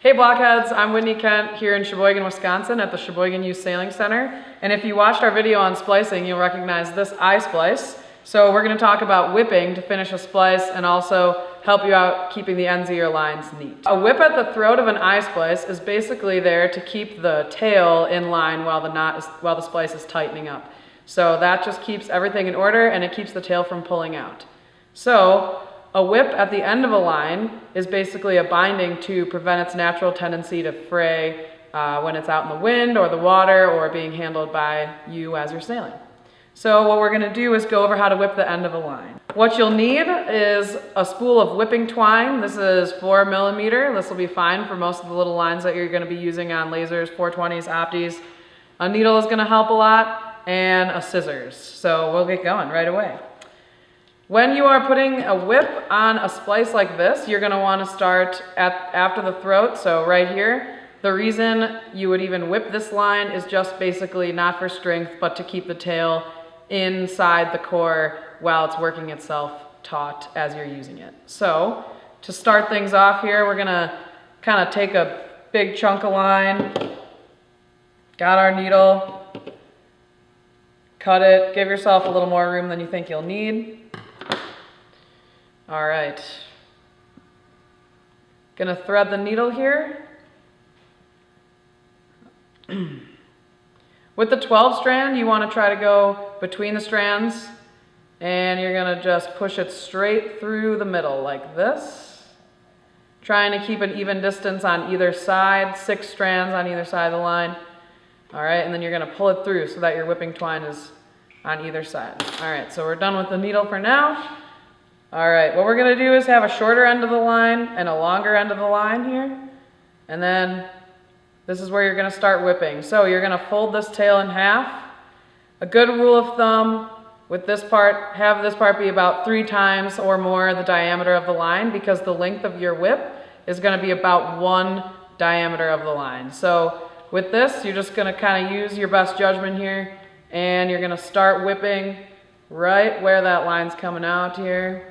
Hey Blockheads, I'm Whitney Kent here in Sheboygan, Wisconsin at the Sheboygan Youth Sailing Center. And if you watched our video on splicing, you'll recognize this eye splice. So we're going to talk about whipping to finish a splice and also help you out keeping the ends of your lines neat. A whip at the throat of an eye splice is basically there to keep the tail in line while the splice is tightening up. So that just keeps everything in order and it keeps the tail from pulling out. So a whip at the end of a line is basically a binding to prevent its natural tendency to fray when it's out in the wind or the water or being handled by you as you're sailing. So what we're going to do is go over how to whip the end of a line. What you'll need is a spool of whipping twine. This is 4 millimeter. This will be fine for most of the little lines that you're going to be using on lasers, 420s, opties. A needle is going to help a lot, and a scissors. So we'll get going right away. When you are putting a whip on a splice like this, you're going to want to start after the throat, so right here. The reason you would even whip this line is just basically not for strength, but to keep the tail inside the core while it's working itself taut as you're using it. So to start things off here, we're going to kind of take a big chunk of line, got our needle, cut it, give yourself a little more room than you think you'll need. All right, gonna thread the needle here. With the 12 strand, you want to try to go between the strands and you're gonna just push it straight through the middle like this. Trying to keep an even distance on either side, 6 strands on either side of the line. All right, and then you're gonna pull it through so that your whipping twine is on either side. All right, so we're done with the needle for now. All right, what we're gonna do is have a shorter end of the line and a longer end of the line here. And then this is where you're gonna start whipping. So you're gonna fold this tail in half. A good rule of thumb with this part, have this part be about 3 times or more the diameter of the line, because the length of your whip is gonna be about 1 diameter of the line. So with this, you're just gonna kind of use your best judgment here and you're gonna start whipping right where that line's coming out here.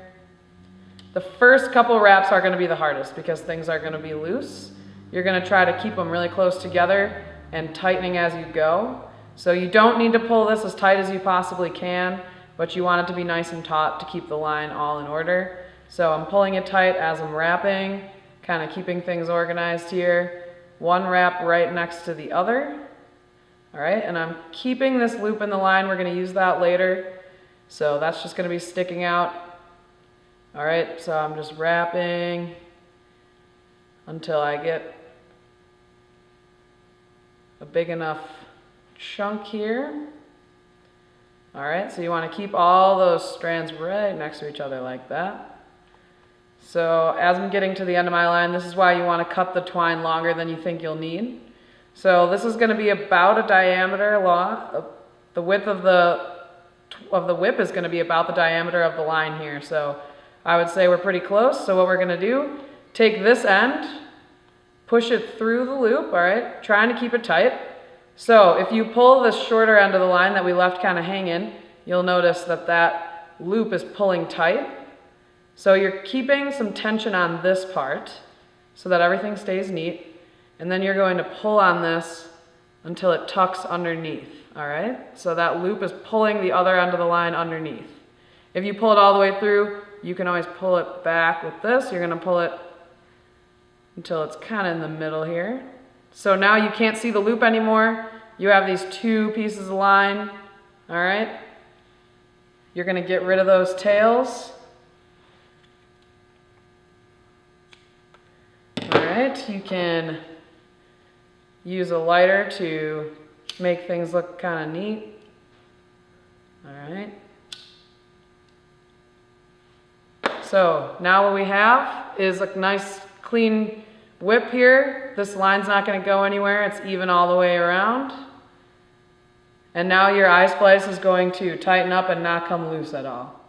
The first couple wraps are going to be the hardest because things are going to be loose. You're going to try to keep them really close together and tightening as you go. So you don't need to pull this as tight as you possibly can, but you want it to be nice and taut to keep the line all in order. So I'm pulling it tight as I'm wrapping, kind of keeping things organized here. One wrap right next to the other. All right, and I'm keeping this loop in the line. We're going to use that later. So that's just going to be sticking out. All right, so I'm just wrapping until I get a big enough chunk here. All right, so you want to keep all those strands right next to each other like that. So as I'm getting to the end of my line, this is why you want to cut the twine longer than you think you'll need. So this is going to be about a diameter long. The width of the whip is going to be about the diameter of the line here. So I would say we're pretty close. So what we're gonna do, take this end, push it through the loop, all right? Trying to keep it tight. So if you pull the shorter end of the line that we left kind of hanging, you'll notice that that loop is pulling tight. So you're keeping some tension on this part so that everything stays neat. And then you're going to pull on this until it tucks underneath, all right? So that loop is pulling the other end of the line underneath. If you pull it all the way through, you can always pull it back with this. You're gonna pull it until it's kind of in the middle here. So now you can't see the loop anymore. You have these 2 pieces of line, all right? You're gonna get rid of those tails. All right, you can use a lighter to make things look kind of neat. All right. So now what we have is a nice clean whip here. This line's not going to go anywhere. It's even all the way around. And now your eye splice is going to tighten up and not come loose at all.